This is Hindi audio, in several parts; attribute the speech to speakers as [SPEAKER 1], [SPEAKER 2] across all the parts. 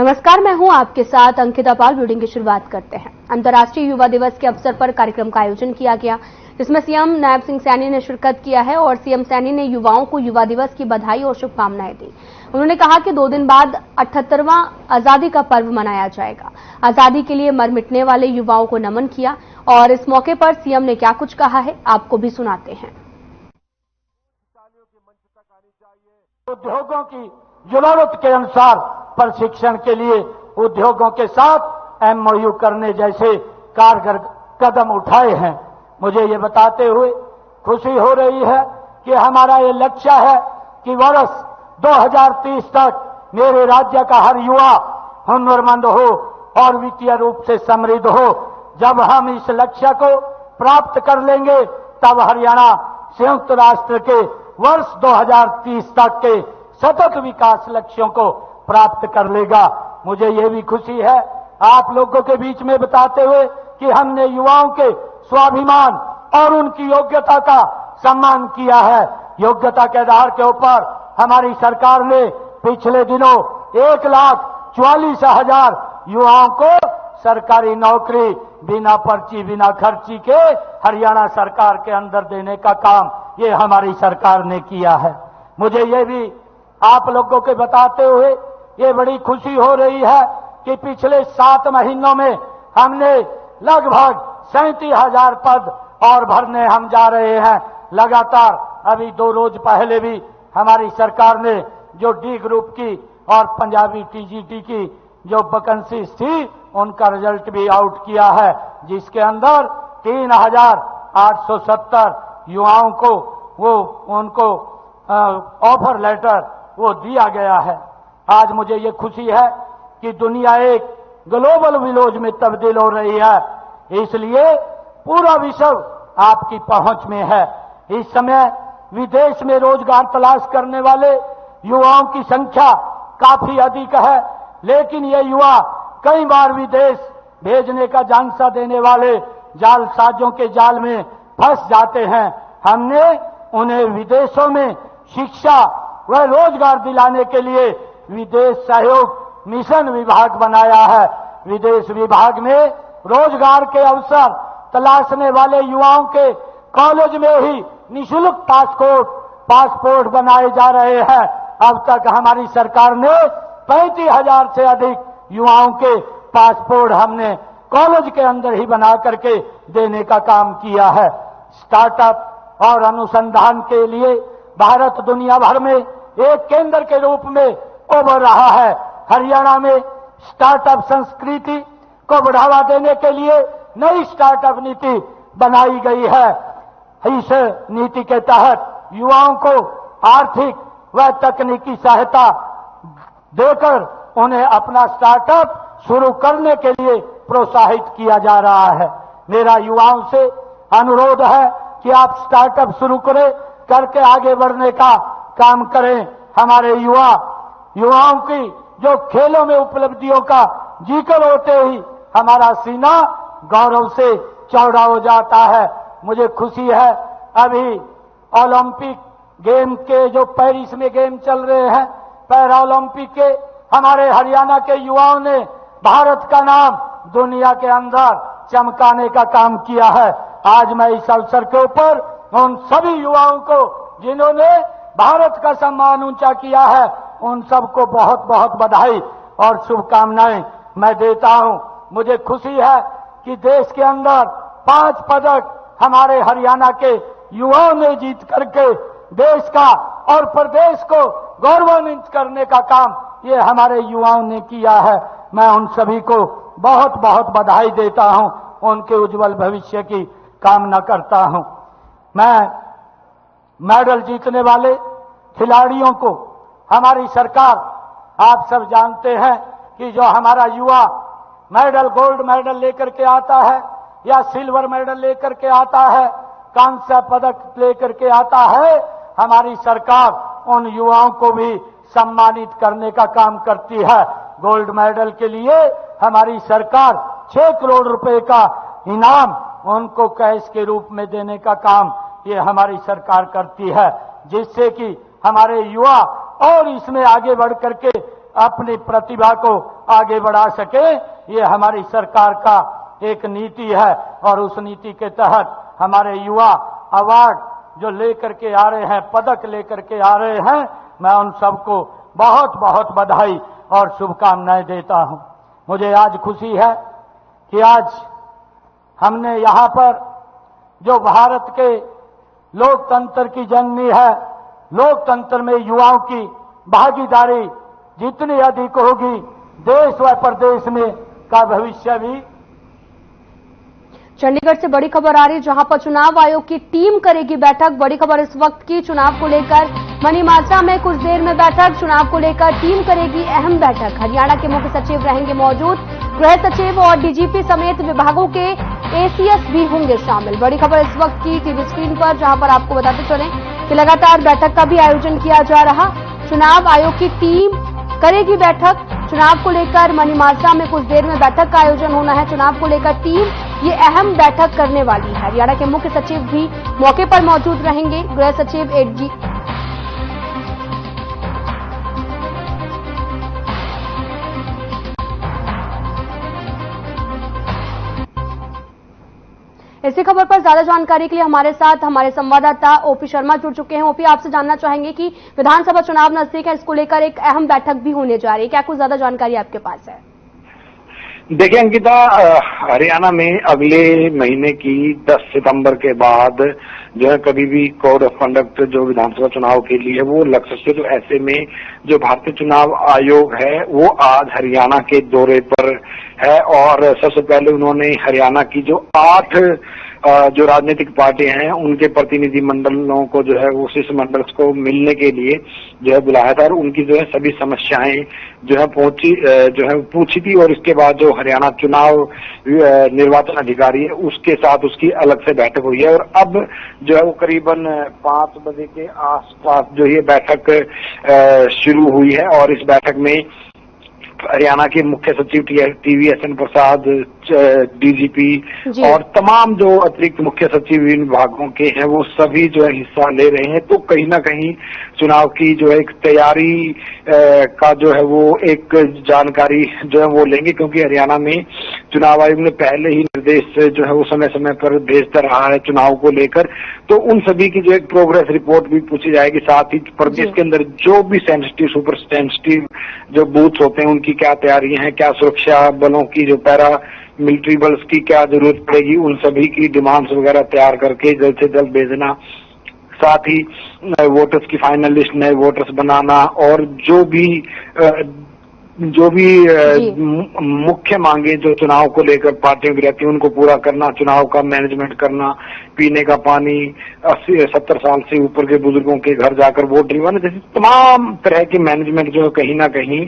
[SPEAKER 1] नमस्कार, मैं हूं आपके साथ अंकिता पाल। बुलेटिन की शुरुआत करते हैं। अंतर्राष्ट्रीय युवा दिवस के अवसर पर कार्यक्रम का आयोजन किया गया, जिसमें सीएम नायब सिंह सैनी ने शिरकत किया है और सीएम सैनी ने युवाओं को युवा दिवस की बधाई और शुभकामनाएं दी। उन्होंने कहा कि 2 दिन बाद 78वां आजादी का पर्व मनाया जाएगा। आजादी के लिए मर मिटने वाले युवाओं को नमन किया और इस मौके पर सीएम ने क्या कुछ कहा है, आपको भी सुनाते हैं।
[SPEAKER 2] उद्योगों की जरूरत के अनुसार प्रशिक्षण के लिए उद्योगों के साथ एमओयू करने जैसे कारगर कदम उठाए हैं। मुझे ये बताते हुए खुशी हो रही है कि हमारा ये लक्ष्य है कि वर्ष 2030 तक मेरे राज्य का हर युवा हुनरमंद हो और वित्तीय रूप से समृद्ध हो। जब हम इस लक्ष्य को प्राप्त कर लेंगे तब हरियाणा संयुक्त राष्ट्र के वर्ष 2030 तक के सतत विकास लक्ष्यों को प्राप्त कर लेगा। मुझे ये भी खुशी है आप लोगों के बीच में बताते हुए कि हमने युवाओं के स्वाभिमान और उनकी योग्यता का सम्मान किया है। योग्यता के आधार के ऊपर हमारी सरकार ने पिछले दिनों 1,44,000 युवाओं को सरकारी नौकरी बिना पर्ची बिना खर्ची के हरियाणा सरकार के अंदर देने का काम ये हमारी सरकार ने किया है। मुझे ये भी आप लोगों के बताते हुए ये बड़ी खुशी हो रही है कि पिछले 7 महीनों में हमने लगभग 37,000 पद और भरने हम जा रहे हैं लगातार। अभी 2 रोज पहले भी हमारी सरकार ने जो डी ग्रुप की और पंजाबी टीजीटी की जो वैकेंसीज थी उनका रिजल्ट भी आउट किया है, जिसके अंदर 3,870 युवाओं को उनको ऑफर लेटर वो दिया गया है। आज मुझे ये खुशी है कि दुनिया एक ग्लोबल विलेज में तब्दील हो रही है, इसलिए पूरा विश्व आपकी पहुंच में है। इस समय विदेश में रोजगार तलाश करने वाले युवाओं की संख्या काफी अधिक है, लेकिन ये युवा कई बार विदेश भेजने का झांसा देने वाले जालसाजों के जाल में फंस जाते हैं। हमने उन्हें विदेशों में शिक्षा व रोजगार दिलाने के लिए विदेश सहयोग मिशन विभाग बनाया है। विदेश विभाग में रोजगार के अवसर तलाशने वाले युवाओं के कॉलेज में ही निःशुल्क पासपोर्ट बनाए जा रहे हैं। अब तक हमारी सरकार ने 35,000 से अधिक युवाओं के पासपोर्ट हमने कॉलेज के अंदर ही बना करके देने का काम किया है। स्टार्टअप और अनुसंधान के लिए भारत दुनिया भर में एक केंद्र के रूप में उभर रहा है। हरियाणा में स्टार्टअप संस्कृति को बढ़ावा देने के लिए नई स्टार्टअप नीति बनाई गई है। इस नीति के तहत युवाओं को आर्थिक व तकनीकी सहायता देकर उन्हें अपना स्टार्टअप शुरू करने के लिए प्रोत्साहित किया जा रहा है। मेरा युवाओं से अनुरोध है कि आप स्टार्टअप शुरू करें, करके आगे बढ़ने का काम करें। हमारे युवाओं की जो खेलों में उपलब्धियों का जिक्र होते ही हमारा सीना गौरव से चौड़ा हो जाता है। मुझे खुशी है अभी ओलंपिक गेम के जो पेरिस में गेम चल रहे हैं, पैरा ओलंपिक के हमारे हरियाणा के युवाओं ने भारत का नाम दुनिया के अंदर चमकाने का काम किया है। आज मैं इस अवसर के ऊपर उन सभी युवाओं को जिन्होंने भारत का सम्मान ऊंचा किया है, उन सबको बहुत बहुत बधाई और शुभकामनाएं मैं देता हूं। मुझे खुशी है कि देश के अंदर 5 पदक हमारे हरियाणा के युवाओं ने जीत करके देश का और प्रदेश को गौरवान्वित करने का काम ये हमारे युवाओं ने किया है। मैं उन सभी को बहुत बहुत बधाई देता हूं, उनके उज्जवल भविष्य की कामना करता हूं। मैं मेडल जीतने वाले खिलाड़ियों को हमारी सरकार, आप सब जानते हैं कि जो हमारा युवा मेडल गोल्ड मेडल लेकर के आता है या सिल्वर मेडल लेकर के आता है, कांस्य पदक लेकर के आता है, हमारी सरकार उन युवाओं को भी सम्मानित करने का काम करती है। गोल्ड मेडल के लिए हमारी सरकार 6 करोड़ रुपए का इनाम उनको कैश के रूप में देने का काम ये हमारी सरकार करती है, जिससे कि हमारे युवा और इसमें आगे बढ़ करके अपनी प्रतिभा को आगे बढ़ा सके, ये हमारी सरकार का एक नीति है। और उस नीति के तहत हमारे युवा अवार्ड जो लेकर के आ रहे हैं, पदक लेकर के आ रहे हैं, मैं उन सबको बहुत बहुत बधाई और शुभकामनाएं देता हूं। मुझे आज खुशी है कि आज हमने यहां पर जो भारत के लोकतंत्र की जननी है, लोकतंत्र में युवाओं की भागीदारी जितनी अधिक होगी, देश व प्रदेश में का भविष्य भी।
[SPEAKER 1] चंडीगढ़ से बड़ी खबर आ रही है, जहां पर चुनाव आयोग की टीम करेगी बैठक। बड़ी खबर इस वक्त की, चुनाव को लेकर मनीमाजरा में कुछ देर में बैठक, चुनाव को लेकर टीम करेगी अहम बैठक। हरियाणा के मुख्य सचिव रहेंगे मौजूद, गृह सचिव और डीजीपी समेत विभागों के एसीएस भी होंगे शामिल। बड़ी खबर इस वक्त की टीवी स्क्रीन पर, जहां पर आपको बताते चलें कि लगातार बैठक का भी आयोजन किया जा रहा। चुनाव आयोग की टीम करेगी बैठक, चुनाव को लेकर मनीमाजरा में कुछ देर में बैठक का आयोजन होना है। चुनाव को लेकर टीम ये अहम बैठक करने वाली है। हरियाणा के मुख्य सचिव भी मौके पर मौजूद रहेंगे, गृह सचिव एडीजी। इसी खबर पर ज्यादा जानकारी के लिए हमारे साथ हमारे संवाददाता ओपी शर्मा जुड़ चुके हैं। ओपी, आपसे जानना चाहेंगे कि विधानसभा चुनाव नजदीक है, इसको लेकर एक अहम बैठक भी होने जा रही है, क्या कुछ ज्यादा जानकारी आपके पास है?
[SPEAKER 3] देखिए अंकिता, हरियाणा में अगले महीने की 10 सितंबर के बाद जो है कभी भी कोड ऑफ कंडक्ट जो विधानसभा चुनाव के लिए वो लग सकते है। तो ऐसे में जो भारतीय चुनाव आयोग है वो आज हरियाणा के दौरे पर है और सबसे पहले उन्होंने हरियाणा की जो 8 जो राजनीतिक पार्टियां हैं उनके प्रतिनिधि मंडलों को जो है वो शिष्टमंडल को मिलने के लिए जो है बुलाया था और उनकी जो है सभी समस्याएं जो है पूछी थी। और इसके बाद जो हरियाणा चुनाव निर्वाचन अधिकारी है उसके साथ उसकी अलग से बैठक हुई है और अब जो है वो करीबन 5 बजे के आसपास जो ये बैठक शुरू हुई है। और इस बैठक में हरियाणा के मुख्य सचिव टीवीएसएन प्रसाद, डीजीपी और तमाम जो अतिरिक्त मुख्य सचिव विभागों के हैं वो सभी जो है हिस्सा ले रहे हैं। तो कहीं ना कहीं चुनाव की जो एक तैयारी का जो है वो एक जानकारी जो है वो लेंगे, क्योंकि हरियाणा में चुनाव आयोग ने पहले ही निर्देश जो है वो समय समय पर भेजता रहा है चुनाव को लेकर। तो उन सभी की जो एक प्रोग्रेस रिपोर्ट भी पूछी जाएगी। साथ ही प्रदेश के अंदर जो भी सेंसिटिव, सुपर सेंसिटिव जो बूथ होते हैं उनकी क्या तैयारियां हैं, क्या सुरक्षा बलों की जो पैरा मिलिट्री बल्स की क्या जरूरत पड़ेगी, उन सभी की डिमांड्स वगैरह तैयार करके जल्द से जल्द भेजना। साथ ही वोटर्स की फाइनल लिस्ट, नए वोटर्स बनाना और जो भी मुख्य मांगे जो चुनाव को लेकर पार्टियों की रहती है उनको पूरा करना, चुनाव का मैनेजमेंट करना, पीने का पानी, 80-70 साल से ऊपर के बुजुर्गों के घर जाकर वोट दिलवाना, जैसे तमाम तरह की मैनेजमेंट जो कहीं ना कहीं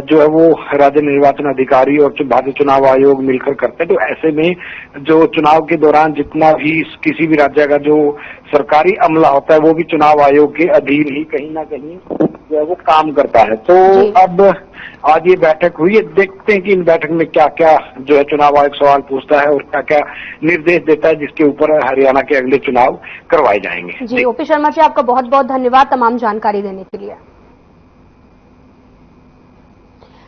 [SPEAKER 3] जो है वो राज्य निर्वाचन अधिकारी और भारतीय चुनाव आयोग मिलकर करते हैं। तो ऐसे में जो चुनाव के दौरान जितना भी किसी भी राज्य का जो सरकारी अमला होता है वो भी चुनाव आयोग के अधीन ही कहीं ना कहीं जो है वो काम करता है। तो अब आज ये बैठक हुई है, देखते हैं कि इन बैठक में क्या क्या जो है चुनाव आयोग सवाल पूछता है और क्या क्या निर्देश देता है जिसके ऊपर हरियाणा के अगले चुनाव करवाए जाएंगे।
[SPEAKER 1] जी ओपी शर्मा जी, आपका बहुत बहुत धन्यवाद तमाम जानकारी देने के लिए।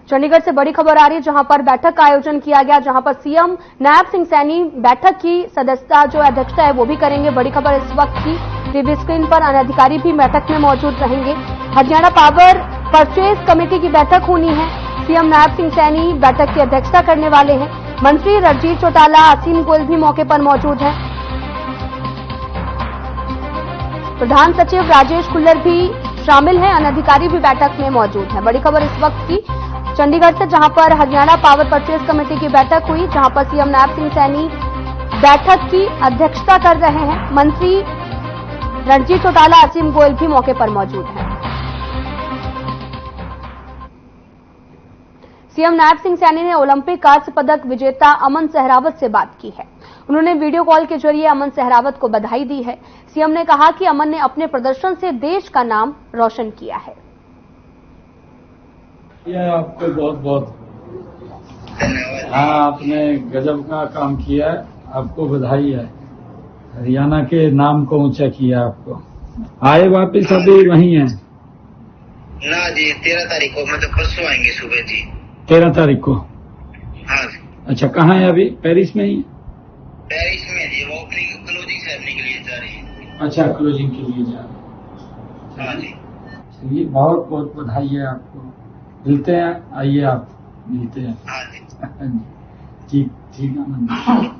[SPEAKER 1] चंडीगढ़ से बड़ी खबर आ रही है, जहां पर बैठक का आयोजन किया गया, जहां पर सीएम नायब सिंह सैनी बैठक की सदस्यता जो अध्यक्षता है वो भी करेंगे। बड़ी खबर इस वक्त की, टीवी स्क्रीन पर अधिकारी भी बैठक में मौजूद रहेंगे। हरियाणा पावर परचेज कमेटी की बैठक होनी है, सीएम नायब सिंह सैनी बैठक की अध्यक्षता करने वाले हैं। मंत्री रणजीत चौटाला, असीम गोयल भी मौके पर मौजूद हैं। प्रधान सचिव राजेश खुल्लर भी शामिल हैं, अन्य अधिकारी भी बैठक में मौजूद हैं। बड़ी खबर इस वक्त की चंडीगढ़ से, जहां पर हरियाणा पावर परचेज कमेटी की बैठक हुई, जहां पर सीएम नायब सिंह सैनी बैठक की अध्यक्षता कर रहे हैं। मंत्री रणजीत चौटाला, असीम गोयल भी मौके पर मौजूद हैं। सीएम नायब सिंह सैनी ने ओलंपिक कांस्य पदक विजेता अमन सहरावत से बात की है। उन्होंने वीडियो कॉल के जरिए अमन सहरावत को बधाई दी है। सीएम ने कहा कि अमन ने अपने प्रदर्शन से देश का नाम रोशन किया है।
[SPEAKER 4] यह आपको बहुत बहुत आपने गजब का काम किया है, आपको बधाई है। हरियाणा के नाम को ऊंचा किया आपको। आए वापिस अभी वहीं हैं,
[SPEAKER 5] ना जी 13 तारीख को, मतलब परसों आएंगे सुबह जी।
[SPEAKER 4] 13 तारीख को?
[SPEAKER 5] हाँ जी।
[SPEAKER 4] अच्छा, कहाँ है अभी? पेरिस में ही?
[SPEAKER 5] पेरिस में जी, वो अपनी क्लोजिंग सेरेमनी के लिए जा रही है।
[SPEAKER 4] अच्छा, क्लोजिंग के लिए जा रहे हैं।
[SPEAKER 5] हाँ जी।
[SPEAKER 4] चलिए, बहुत बहुत बधाई है आपको। मिलते हैं, आइए आप, मिलते हैं।
[SPEAKER 5] हाँ जी।
[SPEAKER 4] ठीक ठीक है।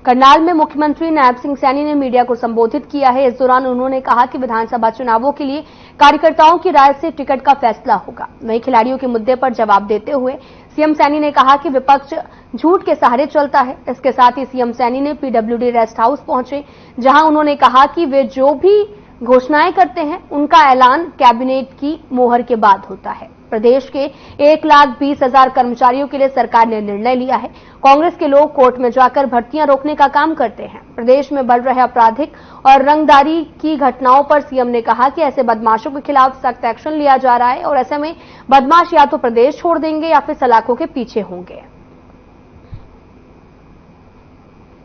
[SPEAKER 1] करनाल में मुख्यमंत्री नायब सिंह सैनी ने मीडिया को संबोधित किया है। इस दौरान उन्होंने कहा कि विधानसभा चुनावों के लिए कार्यकर्ताओं की राय से टिकट का फैसला होगा। वहीं खिलाड़ियों के मुद्दे पर जवाब देते हुए सीएम सैनी ने कहा कि विपक्ष झूठ के सहारे चलता है। इसके साथ ही सीएम सैनी ने पीडब्ल्यूडी रेस्ट हाउस पहुंचे, जहां उन्होंने कहा कि वे जो भी घोषणाएं करते हैं उनका ऐलान कैबिनेट की मोहर के बाद होता है। प्रदेश के 1,20,000 कर्मचारियों के लिए सरकार ने निर्णय लिया है। कांग्रेस के लोग कोर्ट में जाकर भर्तियां रोकने का काम करते हैं। प्रदेश में बढ़ रहे आपराधिक और रंगदारी की घटनाओं पर सीएम ने कहा कि ऐसे बदमाशों के खिलाफ सख्त एक्शन लिया जा रहा है और ऐसे में बदमाश या तो प्रदेश छोड़ देंगे या फिर सलाखों के पीछे होंगे।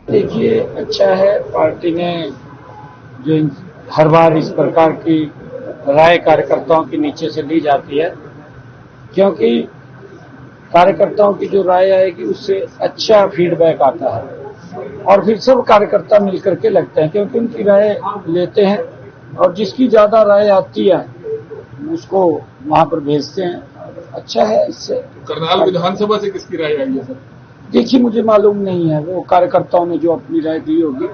[SPEAKER 4] देखिए, अच्छा है, पार्टी ने जो हर बार इस प्रकार की राय कार्यकर्ताओं के नीचे से ली जाती है, क्योंकि कार्यकर्ताओं की जो राय आएगी उससे अच्छा फीडबैक आता है और फिर सब कार्यकर्ता मिलकर के लगते हैं, क्योंकि उनकी राय लेते हैं और जिसकी ज्यादा राय आती है उसको वहां पर भेजते हैं। अच्छा है इससे।
[SPEAKER 6] करनाल विधानसभा से किसकी राय आई है सर?
[SPEAKER 4] देखिए, मुझे मालूम नहीं है, वो कार्यकर्ताओं ने जो अपनी राय दी होगी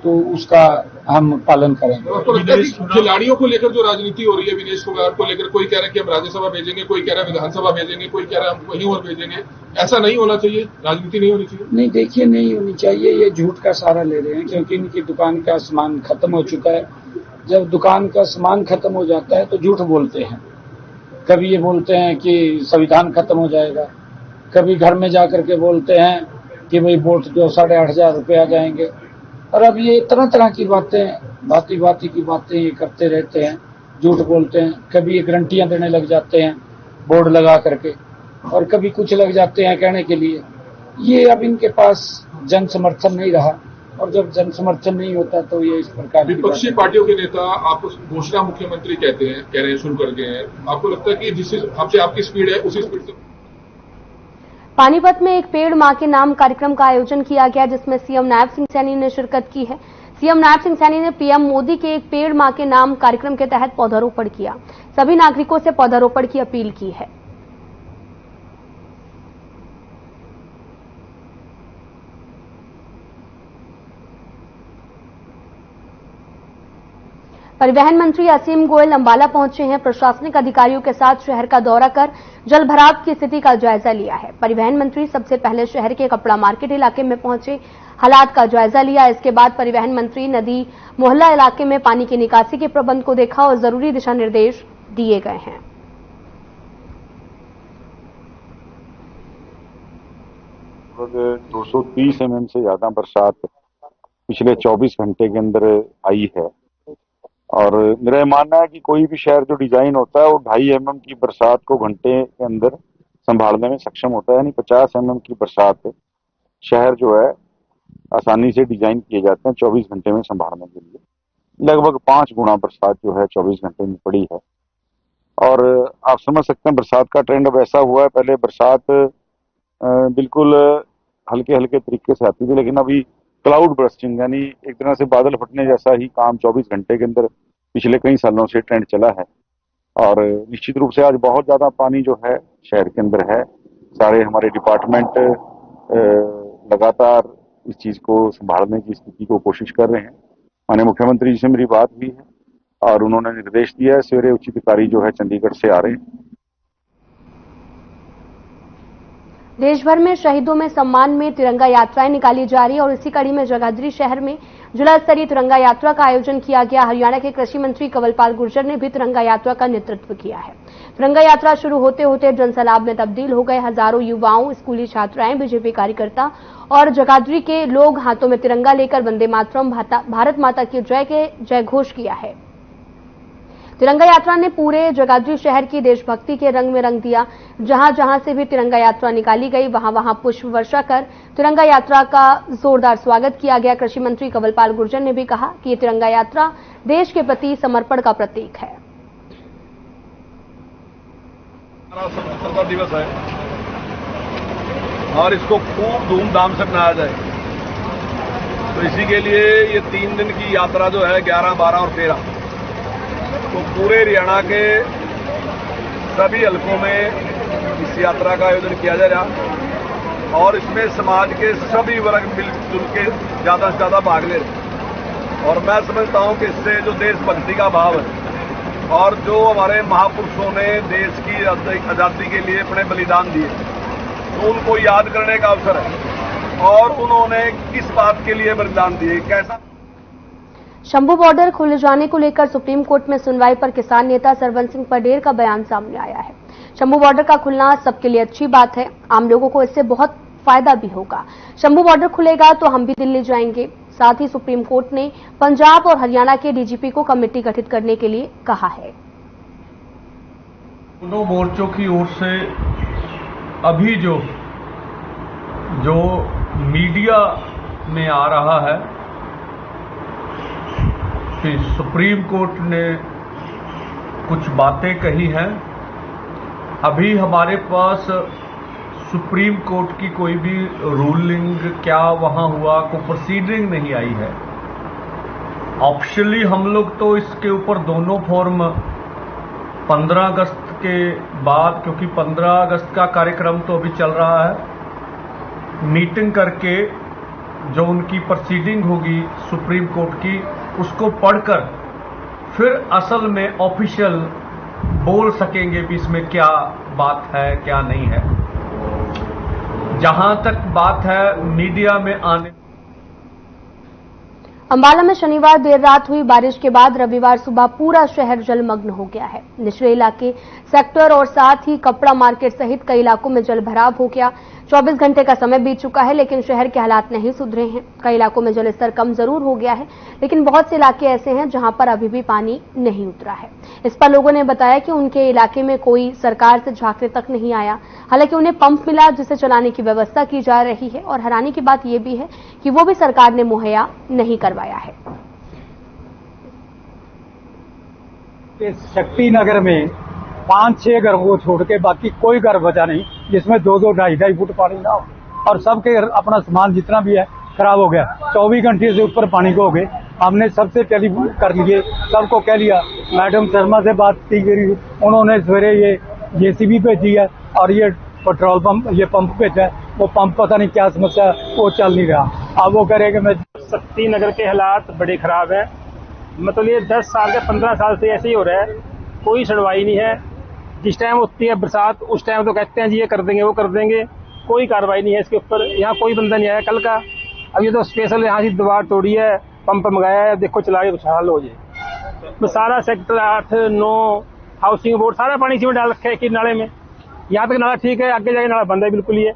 [SPEAKER 4] तो उसका हम पालन करेंगे।
[SPEAKER 6] आपको लगता है कि खिलाड़ियों को लेकर जो राजनीति हो रही है, विनेश फोगाट को लेकर, कोई कह रहा है कि हम राज्यसभा भेजेंगे, कोई कह रहा है विधानसभा भेजेंगे, कोई कह रहा है हम कहीं और भेजेंगे, ऐसा नहीं होना चाहिए? राजनीति नहीं होनी चाहिए?
[SPEAKER 4] नहीं, देखिए, नहीं होनी चाहिए। ये झूठ का सहारा ले रहे हैं, क्योंकि इनकी दुकान का सामान खत्म हो चुका है। जब दुकान का सामान खत्म हो जाता है तो झूठ बोलते हैं। कभी ये बोलते हैं कि संविधान खत्म हो जाएगा, कभी घर में जाकर के बोलते हैं कि भाई वोट जो 8,500 रुपये आ जाएंगे, और अब ये तरह तरह की बातें, भांति की बातें ये करते रहते हैं, झूठ बोलते हैं। कभी ये गारंटियां देने लग जाते हैं बोर्ड लगा करके, और कभी कुछ लग जाते हैं कहने के लिए। ये अब इनके पास जन समर्थन नहीं रहा, और जब जन समर्थन नहीं होता तो ये इस प्रकार की
[SPEAKER 6] विपक्षी पार्टियों के नेता आपको घोषणा मुख्यमंत्री कह रहे हैं, शुरू कर गए हैं। आपको लगता है कि जिस हिसाब से आपकी स्पीड है उसी स्पीड से?
[SPEAKER 1] पानीपत में एक पेड़ मां के नाम कार्यक्रम का आयोजन किया गया, जिसमें सीएम नायब सिंह सैनी ने शिरकत की है। सीएम नायब सिंह सैनी ने पीएम मोदी के एक पेड़ मां के नाम कार्यक्रम के तहत पौधारोपण किया। सभी नागरिकों से पौधारोपण की अपील की है। परिवहन मंत्री असीम गोयल अंबाला पहुंचे हैं। प्रशासनिक अधिकारियों के साथ शहर का दौरा कर जल भराव की स्थिति का जायजा लिया है। परिवहन मंत्री सबसे पहले शहर के कपड़ा मार्केट इलाके में पहुंचे, हालात का जायजा लिया। इसके बाद परिवहन मंत्री नदी मोहल्ला इलाके में पानी की निकासी के प्रबंध को देखा और जरूरी दिशा निर्देश दिए गए हैं।
[SPEAKER 7] लगभग 230 mm से ज्यादा बरसात पिछले 24 घंटे के अंदर आई है, और मेरा ये मानना है कि कोई भी शहर जो डिजाइन होता है वो 2.5 mm की बरसात को घंटे के अंदर संभालने में सक्षम होता है। यानी 50 mm की बरसात शहर जो है आसानी से डिजाइन किए जाते हैं 24 घंटे में संभालने के लिए। लगभग 5 गुना बरसात जो है 24 घंटे में पड़ी है, और आप समझ सकते हैं बरसात का ट्रेंड अब ऐसा हुआ है। पहले बरसात बिल्कुल हल्के हल्के तरीके से आती थी, लेकिन अभी क्लाउड बर्स्टिंग यानी एक तरह से बादल फटने जैसा ही काम 24 घंटे के अंदर पिछले कई सालों से ट्रेंड चला है। और निश्चित रूप से आज बहुत ज्यादा पानी जो है शहर के अंदर है। सारे हमारे डिपार्टमेंट लगातार इस चीज को संभालने की स्थिति को कोशिश कर रहे हैं। माननीय मुख्यमंत्री जी से मेरी बात हुई है और उन्होंने निर्देश दिया है। सवेरे उच्च अधिकारी जो है चंडीगढ़ से आ रहे हैं।
[SPEAKER 1] देश भर में शहीदों में सम्मान में तिरंगा यात्राएं निकाली जा रही है और इसी कड़ी में जगाधरी शहर में जिला स्तरीय तिरंगा यात्रा का आयोजन किया गया। हरियाणा के कृषि मंत्री कंवरपाल गुर्जर ने भी तिरंगा यात्रा का नेतृत्व किया है। तिरंगा यात्रा शुरू होते होते जनसैलाब में तब्दील हो गए। हजारों युवाओं, स्कूली छात्राएं, बीजेपी कार्यकर्ता और जगाधरी के लोग हाथों में तिरंगा लेकर वंदे मातरम, भारत माता की जय के जय घोष किया है। तिरंगा यात्रा ने पूरे जगाधरी शहर की देशभक्ति के रंग में रंग दिया। जहां जहां से भी तिरंगा यात्रा निकाली गई वहां वहां पुष्प वर्षा कर तिरंगा यात्रा का जोरदार स्वागत किया गया। कृषि मंत्री कंवरपाल गुर्जर ने भी कहा कि ये तिरंगा यात्रा देश के प्रति समर्पण का प्रतीक है।
[SPEAKER 8] स्वतंत्रता दिवस है और इसको खूब धूमधाम से मनाया जाए। तो इसी के लिए ये 3 दिन की यात्रा जो है 11, 12 और 13 तो पूरे हरियाणा के सभी हलकों में इस यात्रा का आयोजन किया जा रहा और इसमें समाज के सभी वर्ग मिलजुल के ज्यादा से ज्यादा भाग ले रहे और मैं समझता हूं कि इससे जो देशभक्ति का भाव है और जो हमारे महापुरुषों ने देश की आजादी के लिए अपने बलिदान दिए तो उनको याद करने का अवसर है और उन्होंने किस बात के लिए बलिदान दिए, कैसा।
[SPEAKER 1] शंभू बॉर्डर खुले जाने को लेकर सुप्रीम कोर्ट में सुनवाई पर किसान नेता सरवंत सिंह पटेल का बयान सामने आया है। शंभू बॉर्डर का खुलना सबके लिए अच्छी बात है, आम लोगों को इससे बहुत फायदा भी होगा। शंभू बॉर्डर खुलेगा तो हम भी दिल्ली जाएंगे। साथ ही सुप्रीम कोर्ट ने पंजाब और हरियाणा के डीजीपी को कमेटी गठित करने के लिए कहा है।
[SPEAKER 9] दोनों मोर्चों की ओर से अभी जो मीडिया में आ रहा है कि सुप्रीम कोर्ट ने कुछ बातें कही हैं, अभी हमारे पास सुप्रीम कोर्ट की कोई भी रूलिंग क्या वहां हुआ, कोई प्रोसीडिंग नहीं आई है। ऑप्शनली हम लोग तो इसके ऊपर दोनों फॉर्म 15 अगस्त के बाद, क्योंकि 15 अगस्त का कार्यक्रम तो अभी चल रहा है, मीटिंग करके जो उनकी प्रोसीडिंग होगी सुप्रीम कोर्ट की उसको पढ़कर फिर असल में ऑफिशियल बोल सकेंगे भी इसमें क्या बात है क्या नहीं है। जहां तक बात है मीडिया में आने,
[SPEAKER 1] अंबाला में शनिवार देर रात हुई बारिश के बाद रविवार सुबह पूरा शहर जलमग्न हो गया है। निचले इलाके, सेक्टर और साथ ही कपड़ा मार्केट सहित कई इलाकों में जलभराव हो गया। 24 घंटे का समय बीत चुका है लेकिन शहर के हालात नहीं सुधरे हैं। कई इलाकों में जलस्तर कम जरूर हो गया है लेकिन बहुत से इलाके ऐसे हैं जहां पर अभी भी पानी नहीं उतरा है। इस पर लोगों ने बताया कि उनके इलाके में कोई सरकार से झांकने तक नहीं आया। हालांकि उन्हें पंप मिला जिसे चलाने की व्यवस्था की जा रही है और हैरानी की बात यह भी है कि वो भी सरकार ने मुहैया नहीं करवाया है।
[SPEAKER 10] शक्ति नगर में 5-6 घर को छोड़ के बाकी कोई घर बचा नहीं जिसमें 2-2, 2.5 फुट पानी ना हो और सबके अपना सामान जितना भी है खराब हो गया। 24 घंटे से ऊपर पानी को हो गए। हमने सबसे टेलीफोन कर लिए, सबको कह लिया। मैडम शर्मा से बात की गई, उन्होंने सवेरे ये जेसीबी भेजी है और ये पेट्रोल पंप, ये पंप भेजा है। वो पंप पता नहीं क्या समस्या है, वो चल नहीं रहा। अब वो करेगा। मैं
[SPEAKER 11] शक्ति नगर के हालात बड़े खराब है, मतलब ये 10 साल से 15 साल से ऐसे ही हो रहा है, कोई सुनवाई नहीं है। जिस टाइम होती है बरसात उस टाइम तो कहते हैं जी ये कर देंगे वो कर देंगे, कोई कार्रवाई नहीं है इसके ऊपर। यहाँ कोई बंदा नहीं आया कल का। अब ये तो स्पेशल यहाँ से दीवार तोड़ी है, पंप मंगाया है, देखो चला के खुशहाल हो जाए। तो सारा सेक्टर 8, 9 हाउसिंग बोर्ड सारा पानी इसी में डाल रखे है कि नाले में। यहाँ तक नाला ठीक है, आगे जाके नाला बंद है बिल्कुल ही है।